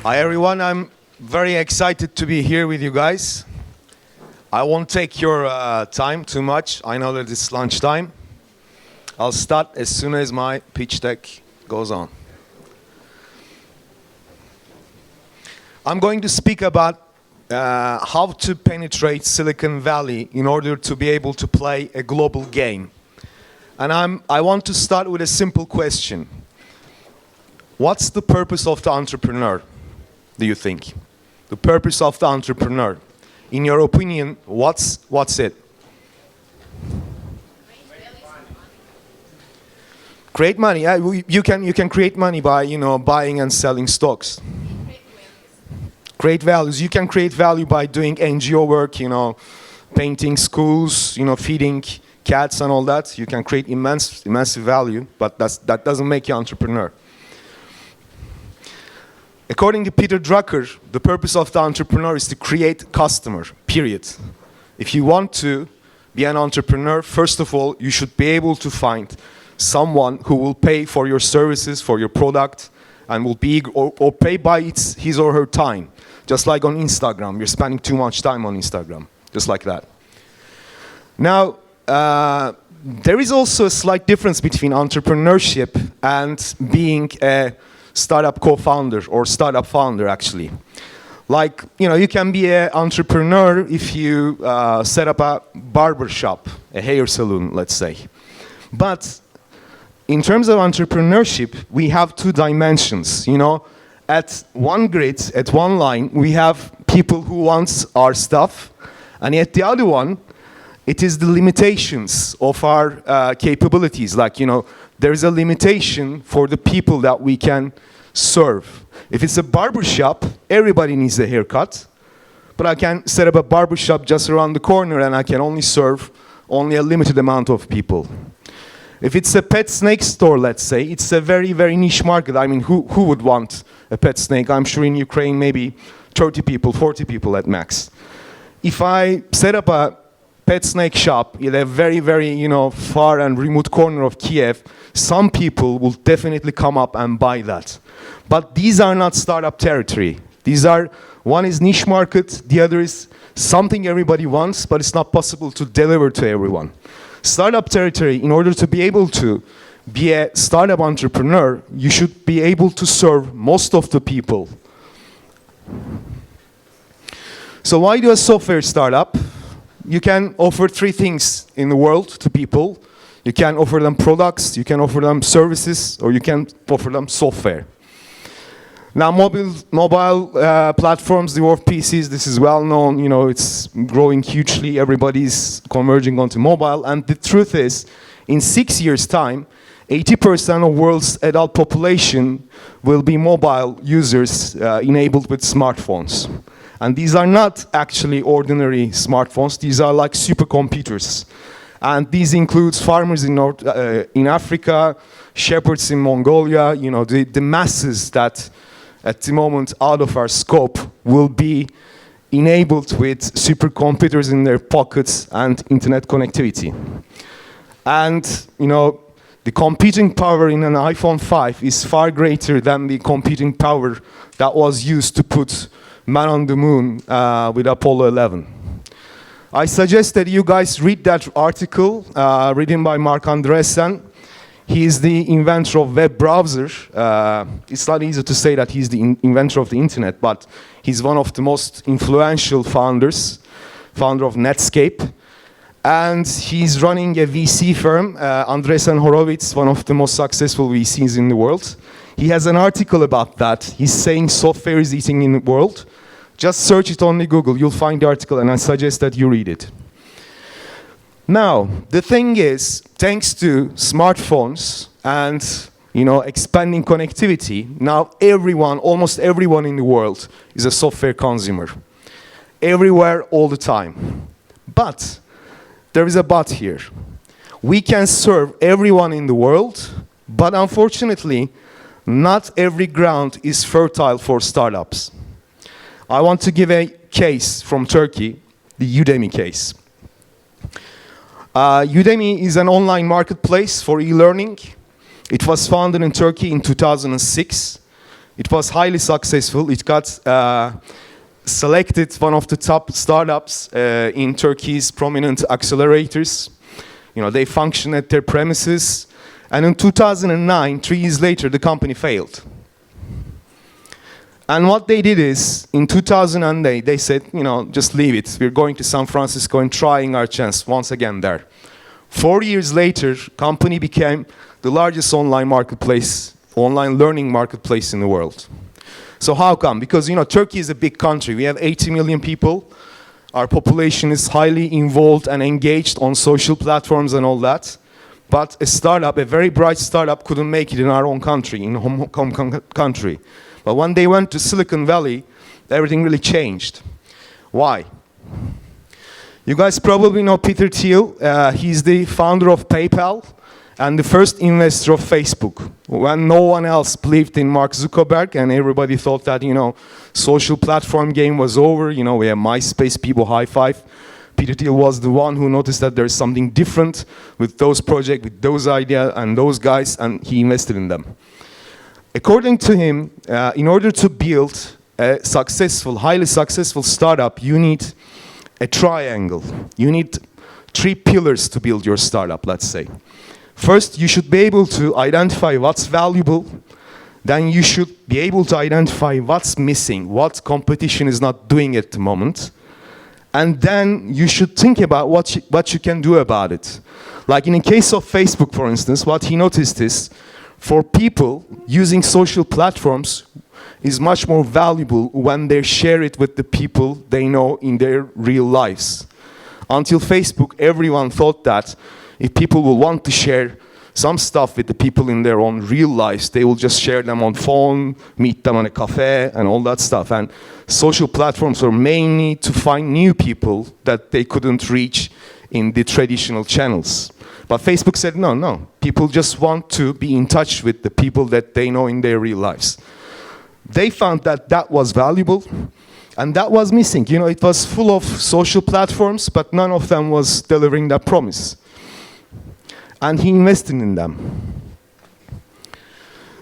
Hi everyone, I'm very excited to be here with you guys. I won't take your time too much. I know that it's lunchtime. I'll start as soon as my pitch deck goes on. I'm going to speak about how to penetrate Silicon Valley in order to be able to play a global game. And I want to start with a simple question. What's the purpose of the entrepreneur, do you think? The purpose of the entrepreneur. In your opinion, what's it? Create money. Yeah, you can create money by buying and selling stocks. Create values. You can create value by doing NGO work, painting schools, feeding cats and all that. You can create immense value, but that doesn't make you an entrepreneur. According to Peter Drucker, the purpose of the entrepreneur is to create customer, period. If you want to be an entrepreneur, first of all, you should be able to find someone who will pay for your services, for your product, and will be or pay by his or her time. Just like on Instagram, you're spending too much time on Instagram, just like that. Now, there is also a slight difference between entrepreneurship and being a startup co-founder or startup founder, actually. Like, you can be an entrepreneur if you set up a barber shop, a hair salon, let's say. But in terms of entrepreneurship, we have two dimensions, At one grid, at one line, we have people who want our stuff, and at the other one, it is the limitations of our capabilities. Like, there is a limitation for the people that we can serve. If it's a barber shop, everybody needs a haircut, but I can set up a barber shop just around the corner and I can only serve only a limited amount of people. If it's a pet snake store, let's say, it's a very, very niche market. I mean, who would want a pet snake? I'm sure in Ukraine, maybe 30 people, 40 people at max. If I set up a pet snake shop in a very, very, far and remote corner of Kiev, some people will definitely come up and buy that. But these are not startup territory. One is niche market, the other is something everybody wants, but it's not possible to deliver to everyone. Startup territory, in order to be able to be a startup entrepreneur, you should be able to serve most of the people. So why do a software startup? You can offer three things in the world to people. You can offer them products, you can offer them services, or you can offer them software. Now, mobile platforms, the world of PCs, this is well known, it's growing hugely, everybody's converging onto mobile, and the truth is, in 6 years' time, 80% of world's adult population will be mobile users enabled with smartphones. And these are not actually ordinary smartphones, these are like supercomputers. And these includes farmers in Africa, shepherds in Mongolia, the masses that at the moment out of our scope will be enabled with supercomputers in their pockets and internet connectivity. And, the computing power in an iPhone 5 is far greater than the computing power that was used to put man on the moon with Apollo 11. I suggest that you guys read that article written by Mark Andreessen. He is the inventor of web browser. It's not easy to say that he's the inventor of the internet, but he's one of the most influential founder of Netscape. And he's running a VC firm, Andreessen Horowitz, one of the most successful VCs in the world. He has an article about that. He's saying software is eating in the world. Just search it on Google, you'll find the article, and I suggest that you read it. Now, the thing is, thanks to smartphones and expanding connectivity, now almost everyone in the world is a software consumer. Everywhere, all the time. But there is a but here. We can serve everyone in the world, but unfortunately, not every ground is fertile for startups. I want to give a case from Turkey, the Udemy case. Udemy is an online marketplace for e-learning. It was founded in Turkey in 2006. It was highly successful. It got selected one of the top startups in Turkey's prominent accelerators. You know, they function at their premises. And in 2009, 3 years later, the company failed. And what they did is, in 2008, they said, you know, just leave it. We're going to San Francisco and trying our chance once again there. 4 years later, company became the largest online marketplace, online learning marketplace in the world. So how come? Because, you know, Turkey is a big country. We have 80 million people. Our population is highly involved and engaged on social platforms and all that. But a startup, a very bright startup, couldn't make it in our own country, in home country. But when they went to Silicon Valley, everything really changed. Why? You guys probably know Peter Thiel. He's the founder of PayPal and the first investor of Facebook. When no one else believed in Mark Zuckerberg and everybody thought that, you know, social platform game was over, you know, we have MySpace, people high five. Peter Thiel was the one who noticed that there's something different with those projects, with those ideas and those guys, and he invested in them. According to him, in order to build a successful, highly successful startup, you need a triangle. You need 3 pillars to build your startup, let's say. First, you should be able to identify what's valuable. Then you should be able to identify what's missing, what competition is not doing at the moment. And then you should think about what you can do about it. Like in the case of Facebook, for instance, what he noticed is, for people, using social platforms is much more valuable when they share it with the people they know in their real lives. Until Facebook, everyone thought that if people will want to share some stuff with the people in their own real lives, they will just share them on phone, meet them on a cafe, and all that stuff. And social platforms were mainly to find new people that they couldn't reach in the traditional channels. But Facebook said, no, people just want to be in touch with the people that they know in their real lives. They found that that was valuable, and that was missing. You know, it was full of social platforms, but none of them was delivering that promise. And he invested in them.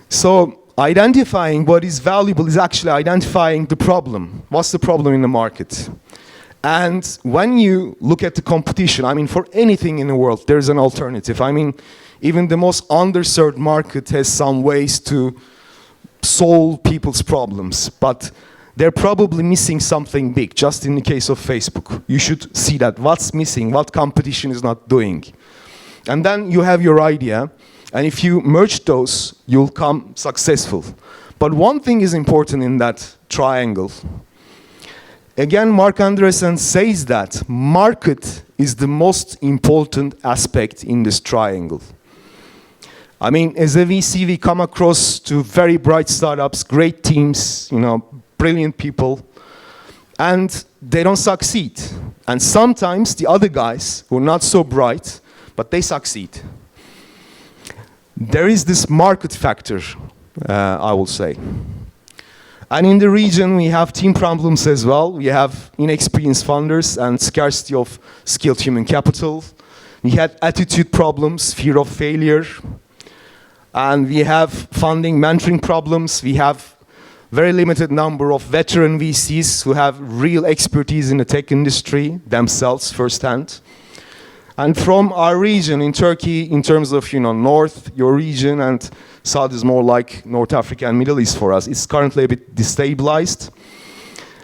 So identifying what is valuable is actually identifying the problem. What's the problem in the market? And when you look at the competition, I mean, for anything in the world, there's an alternative. I mean, even the most underserved market has some ways to solve people's problems, but they're probably missing something big, just in the case of Facebook. You should see that, what's missing, what competition is not doing. And then you have your idea, and if you merge those, you'll come successful. But one thing is important in that triangle. Again, Mark Andreessen says that market is the most important aspect in this triangle. I mean, as a VC, we come across to very bright startups, great teams, you know, brilliant people, and they don't succeed. And sometimes the other guys who are not so bright, but they succeed. There is this market factor, I will say. And in the region, we have team problems as well. We have inexperienced founders and scarcity of skilled human capital. We had attitude problems, fear of failure. And we have funding, mentoring problems. We have very limited number of veteran VCs who have real expertise in the tech industry themselves firsthand. And from our region in Turkey, in terms of, you know, north, your region, and south is more like North Africa and Middle East for us. It's currently a bit destabilized.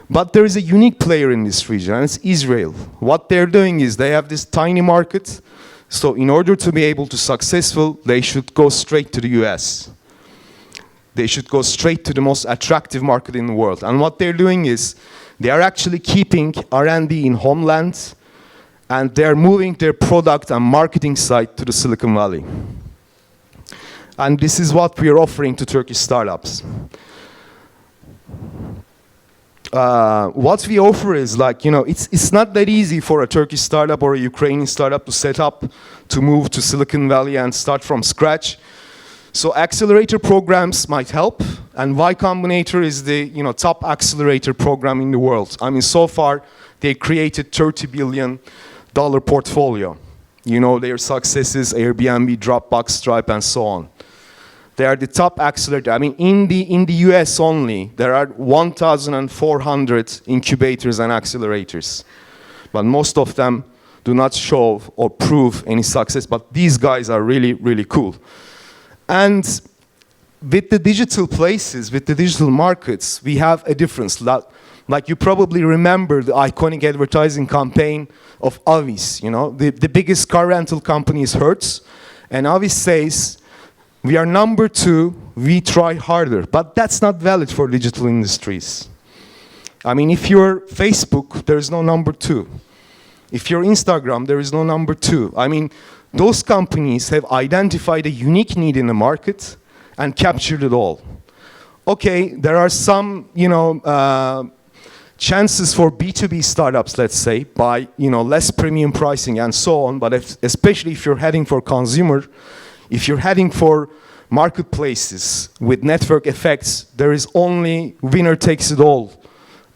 But there is a unique player in this region, and it's Israel. What they're doing is they have this tiny market. So in order to be able to successful, they should go straight to the US. They should go straight to the most attractive market in the world. And what they're doing is they are actually keeping R&D in homeland, and they're moving their product and marketing side to the Silicon Valley. And this is what we are offering to Turkish startups. What we offer is like, you know, it's not that easy for a Turkish startup or a Ukrainian startup to set up, to move to Silicon Valley and start from scratch. So accelerator programs might help, and Y Combinator is the, you know, top accelerator program in the world. I mean, so far they created $30 billion portfolio. You know, their successes, Airbnb, Dropbox, Stripe, and so on. They are the top accelerator. I mean, in the US only, there are 1,400 incubators and accelerators. But most of them do not show or prove any success. But these guys are really, really cool. And with the digital places, with the digital markets, we have a difference. Like you probably remember the iconic advertising campaign of Avis. You know, the biggest car rental company is Hertz. And Avis says, we are number 2, we try harder. But that's not valid for digital industries. I mean, if you're Facebook, there is no number 2. If you're Instagram, there is no number 2. I mean, those companies have identified a unique need in the market and captured it all. Okay, there are some, chances for B2B startups, let's say, by, less premium pricing and so on, but especially if you're heading for consumer, if you're heading for marketplaces with network effects, there is only winner takes it all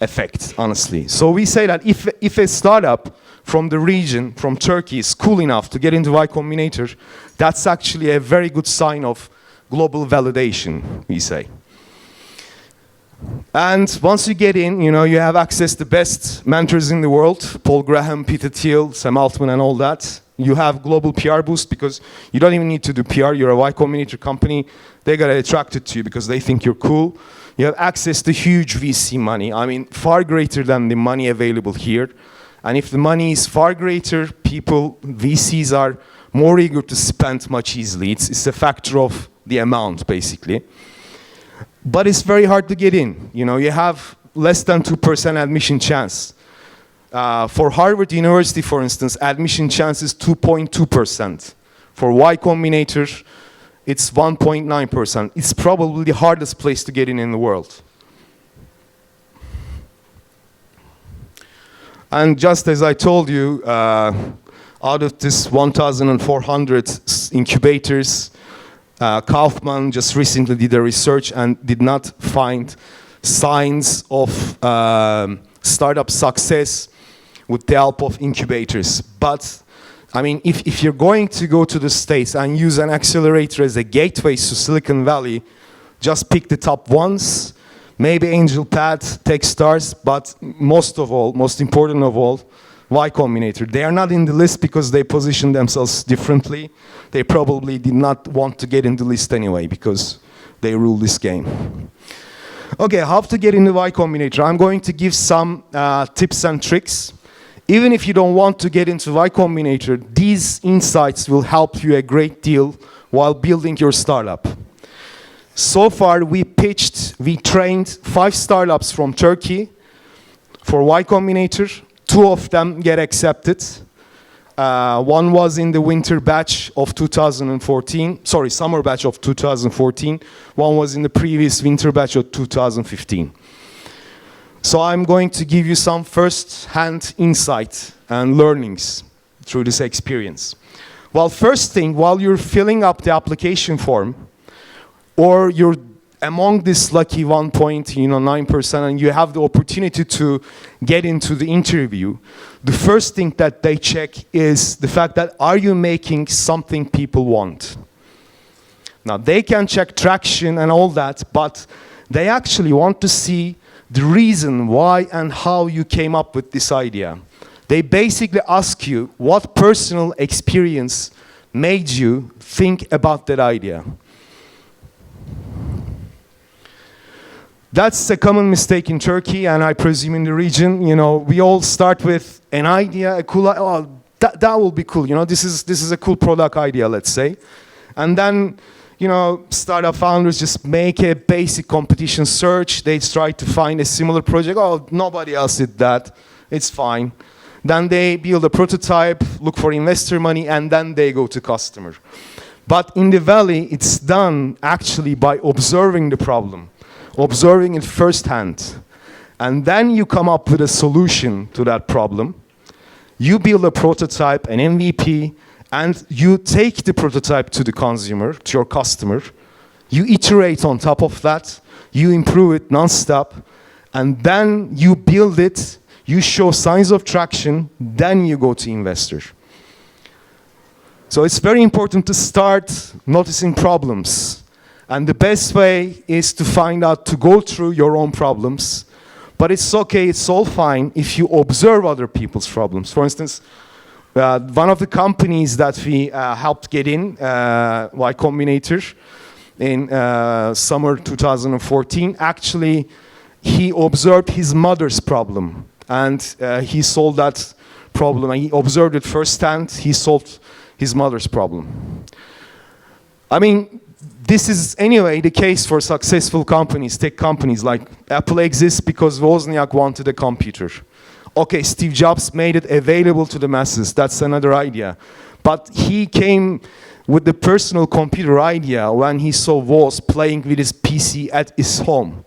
effect, honestly. So we say that if a startup from the region, from Turkey, is cool enough to get into Y Combinator, that's actually a very good sign of global validation, we say. And once you get in, you have access to the best mentors in the world, Paul Graham, Peter Thiel, Sam Altman, and all that. You have global PR boost because you don't even need to do PR. You're a Y Combinator company. They got attracted to you because they think you're cool. You have access to huge VC money. I mean, far greater than the money available here. And if the money is far greater, VCs are more eager to spend much easily. It's a factor of the amount, basically. But it's very hard to get in. You have less than 2% admission chance. For Harvard University, for instance, admission chance is 2.2%. For Y Combinator, it's 1.9%. It's probably the hardest place to get in the world. And just as I told you, out of this 1,400 incubators, Kaufman just recently did a research and did not find signs of startup success with the help of incubators. But, I mean, if you're going to go to the States and use an accelerator as a gateway to Silicon Valley, just pick the top ones. Maybe AngelPad, Techstars, but most important of all, Y Combinator. They are not in the list because they position themselves differently. They probably did not want to get in the list anyway because they rule this game. Okay, how to get into Y Combinator? I'm going to give some tips and tricks. Even if you don't want to get into Y Combinator, these insights will help you a great deal while building your startup. So far, we trained 5 startups from Turkey for Y Combinator. 2 of them get accepted. One was in the winter batch of 2014, summer batch of 2014. One was in the previous winter batch of 2015. So I'm going to give you some first-hand insight and learnings through this experience. Well, first thing, while you're filling up the application form, or you're among this lucky 1.9% and you have the opportunity to get into the interview, the first thing that they check is the fact that are you making something people want? Now, they can check traction and all that, but they actually want to see the reason why and how you came up with this idea. They basically ask you what personal experience made you think about that idea. That's a common mistake in Turkey, and I presume in the region. We all start with an idea, a cool, that will be cool. This is a cool product idea, let's say. And then, startup founders just make a basic competition search. They try to find a similar project. Oh, nobody else did that. It's fine. Then they build a prototype, look for investor money, and then they go to customer. But in the Valley, it's done actually by observing the problem. Observing it firsthand, and then you come up with a solution to that problem. You build a prototype, an MVP, and you take the prototype to the consumer, to your customer. You iterate on top of that, you improve it non-stop, and then you build it, you show signs of traction, then you go to investor. So it's very important to start noticing problems And the best way is to find out, to go through your own problems. But it's okay, it's all fine if you observe other people's problems. For instance, one of the companies that we helped get in, Y Combinator, in summer 2014, actually, he observed his mother's problem. And he solved that problem. He observed it firsthand. He solved his mother's problem. I mean, this is anyway the case for successful companies, tech companies. Like Apple exists because Wozniak wanted a computer. Okay, Steve Jobs made it available to the masses. That's another idea. But he came with the personal computer idea when he saw Woz playing with his PC at his home.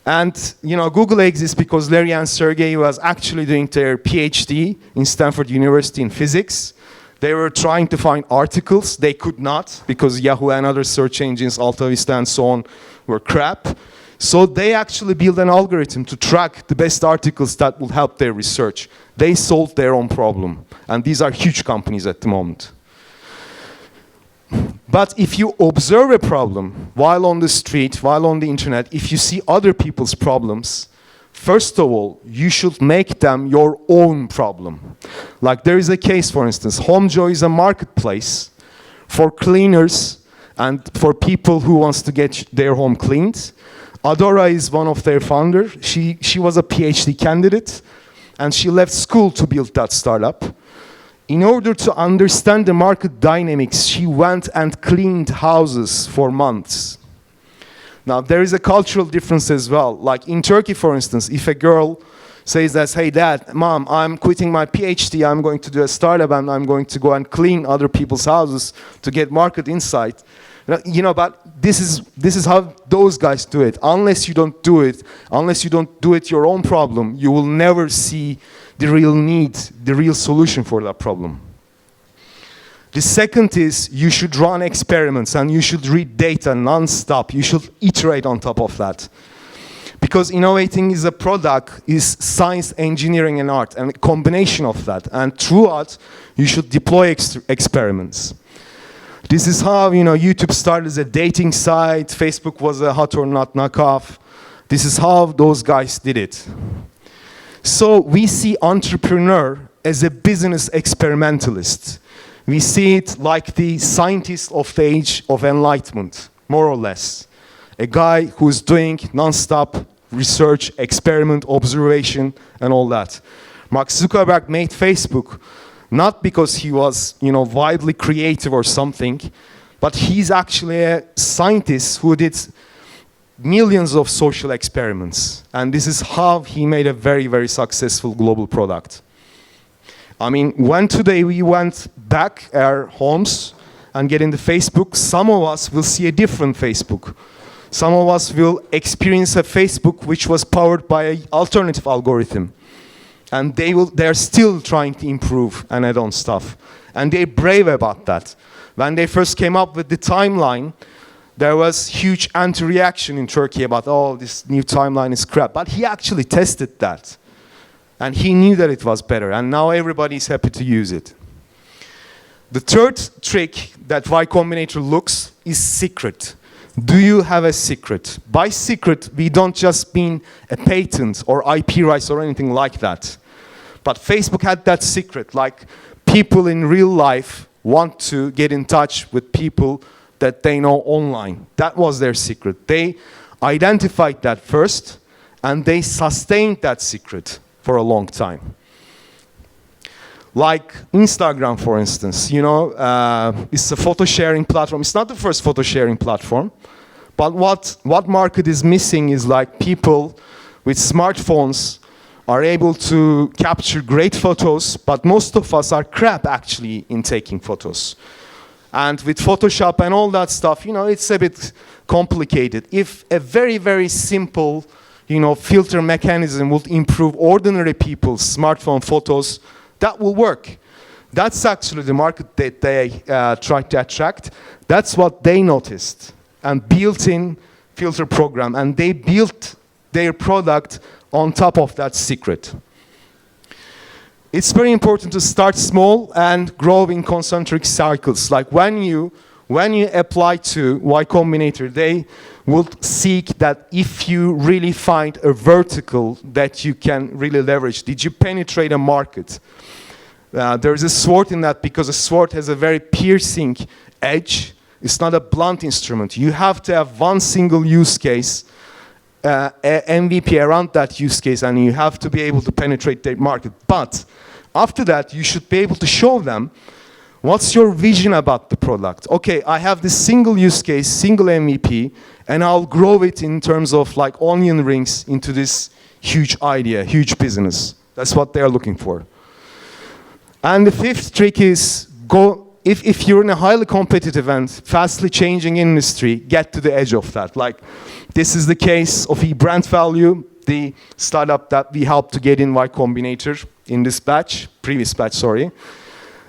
And you know, Google exists because Larry and Sergey was actually doing their PhD in Stanford University in physics. They were trying to find articles. They could not because Yahoo and other search engines, AltaVista and so on, were crap. So they actually built an algorithm to track the best articles that will help their research. They solved their own problem. And these are huge companies at the moment. But if you observe a problem while on the street, while on the internet, if you see other people's problems, first of all, you should make them your own problem. Like there is a case, for instance, HomeJoy is a marketplace for cleaners and for people who wants to get their home cleaned. Adora is one of their founders. She was a PhD candidate and she left school to build that startup. In order to understand the market dynamics, she went and cleaned houses for months. Now, there is a cultural difference as well. Like in Turkey, for instance, if a girl says that, hey, Dad, Mom, I'm quitting my PhD, I'm going to do a startup, and I'm going to go and clean other people's houses to get market insight. You know, but this is how those guys do it. Unless you don't do it your own problem, you will never see the real need, the real solution for that problem. The second is you should run experiments and you should read data non-stop. You should iterate on top of that. Because innovating is a product, is science, engineering, and art, and a combination of that. And throughout, you should deploy experiments. This is how, you know, YouTube started as a dating site. Facebook was a hot or not knockoff. This is how those guys did it. So we see entrepreneur as a business experimentalist. We see it like the scientist of the age of enlightenment, more or less. A guy who's doing non-stop research, experiment, observation, and all that. Mark Zuckerberg made Facebook not because he was, you know, wildly creative or something, but he's actually a scientist who did millions of social experiments. And this is how he made a very, very successful global product. I mean, when today we went back our homes and get into Facebook, some of us will see a different Facebook. Some of us will experience a Facebook which was powered by an alternative algorithm. And they're still trying to improve and add on stuff. And they're brave about that. When they first came up with the timeline, there was huge anti-reaction in Turkey about, oh, this new timeline is crap. But he actually tested that. And he knew that it was better. And now everybody's happy to use it. The third trick that Y Combinator looks is secret. Do you have a secret? By secret, we don't just mean a patent or IP rights or anything like that. But Facebook had that secret. Like people in real life want to get in touch with people that they know online. That was their secret. They identified that first, and they sustained that secret for a long time. Like Instagram, for instance, you know, it's a photo sharing platform. It's not the first photo sharing platform, but what market is missing is like people with smartphones are able to capture great photos, but most of us are crap actually in taking photos. And with Photoshop and all that stuff, you know, it's a bit complicated. If a very, very simple, you know, filter mechanism would improve ordinary people's smartphone photos, that will work. That's actually the market that they tried to attract. That's what they noticed and built-in filter program. And they built their product on top of that secret. It's very important to start small and grow in concentric cycles. Like when you when you apply to Y Combinator, they would seek that if you really find a vertical that you can really leverage. Did you penetrate a market? There's a sword in that because a sword has a very piercing edge. It's not a blunt instrument. You have to have one single use case, MVP around that use case, and you have to be able to penetrate the market. But after that, you should be able to show them what's your vision about the product. Okay, I have this single use case, single MVP, and I'll grow it in terms of like onion rings into this huge idea, huge business. That's what they're looking for. And the fifth trick is if you're in a highly competitive and fastly changing industry, get to the edge of that. Like, this is the case of eBrand Value, the startup that we helped to get in Y Combinator in this previous batch, sorry.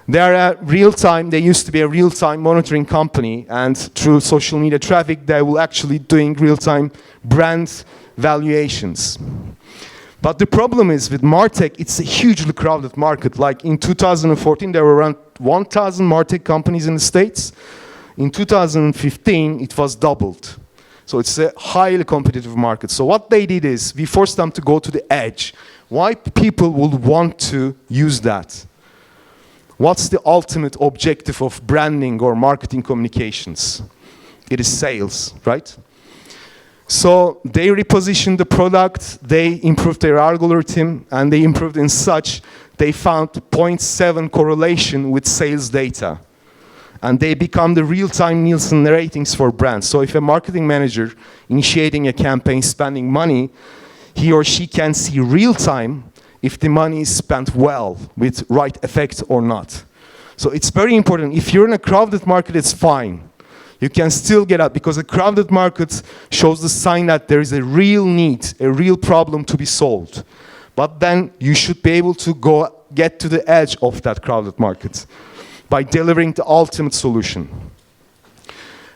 They're they used to be a real-time monitoring company, and through social media traffic, they were actually doing real-time brand valuations. But the problem is with MarTech, it's a hugely crowded market. Like in 2014, there were around 1,000 MarTech companies in the States. In 2015, it was doubled. So it's a highly competitive market. So what they did is, we forced them to go to the edge. Why people would want to use that? What's the ultimate objective of branding or marketing communications? It is sales, right? So they repositioned the product, they improved their algorithm, and they improved in such, they found 0.7 correlation with sales data. And they become the real-time Nielsen ratings for brands. So if a marketing manager initiating a campaign, spending money, he or she can see real-time if the money is spent well, with right effect or not. So it's very important. If you're in a crowded market, it's fine. You can still get out, because a crowded market shows the sign that there is a real need, a real problem to be solved. But then you should be able to get to the edge of that crowded market by delivering the ultimate solution.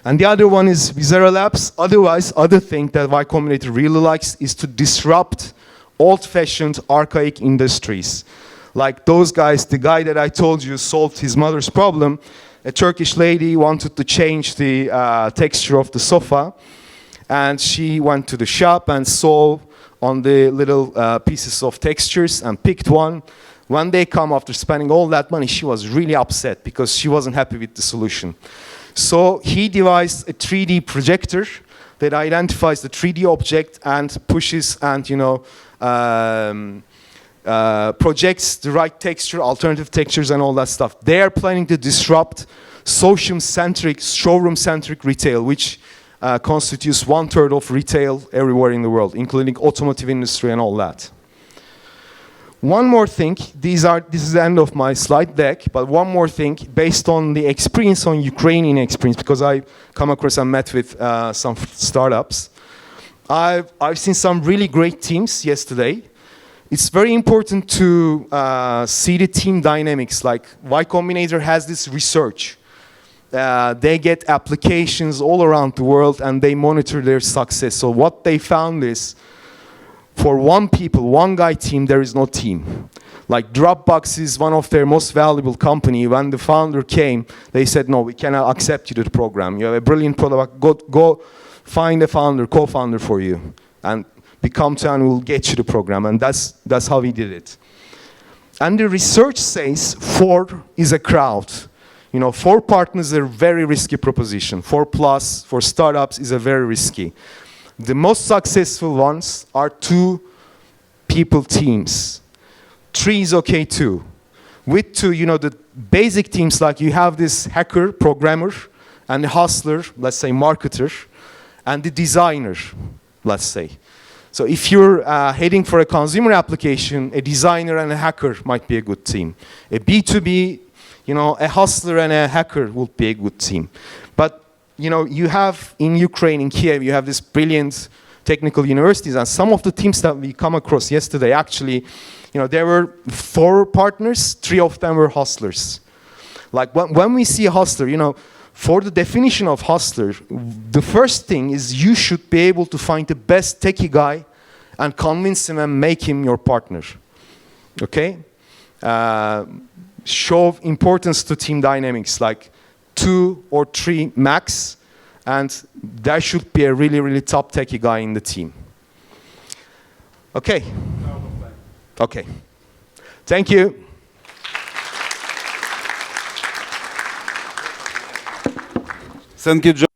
And the other one is Visera Labs. Other thing that Y Combinator really likes is to disrupt old-fashioned, archaic industries. Like those guys, the guy that I told you solved his mother's problem. A Turkish lady wanted to change the texture of the sofa, and she went to the shop and saw on the little pieces of textures and picked one. When they come after spending all that money, she was really upset because she wasn't happy with the solution. So he devised a 3D projector that identifies the 3D object and pushes and projects the right texture, alternative textures, and all that stuff. They are planning to disrupt showroom-centric retail, which constitutes 1/3 of retail everywhere in the world, including automotive industry and all that. One more thing, this is the end of my slide deck, but one more thing, based on the experience, on Ukrainian experience, because I come across and met with some startups. I've seen some really great teams yesterday. It's very important to see the team dynamics. Like Y Combinator has this research. They get applications all around the world and they monitor their success. So what they found is, for one guy team, there is no team. Like Dropbox is one of their most valuable company. When the founder came, they said, no, we cannot accept you to the program. You have a brilliant product, go find a co-founder for you. And become to, and we'll get you the program. And that's how we did it. And the research says 4 is a crowd. 4 partners are a very risky proposition. 4+ for startups is a very risky. The most successful ones are 2 people teams. 3 is okay too. With 2, the basic teams, like you have this hacker, programmer, and the hustler, let's say marketer, and the designer, let's say. So if you're heading for a consumer application, a designer and a hacker might be a good team. A B2B, a hustler and a hacker would be a good team. But you have in Ukraine, in Kiev, you have this brilliant technical universities, and some of the teams that we come across yesterday, actually, there were 4 partners, 3 of them were hustlers. Like when we see a hustler, for the definition of hustler, the first thing is you should be able to find the best techie guy and convince him and make him your partner. Okay? Show importance to team dynamics, like 2 or 3 max, and there should be a really, really top techie guy in the team. Okay. Okay. Thank you. Thank you, John.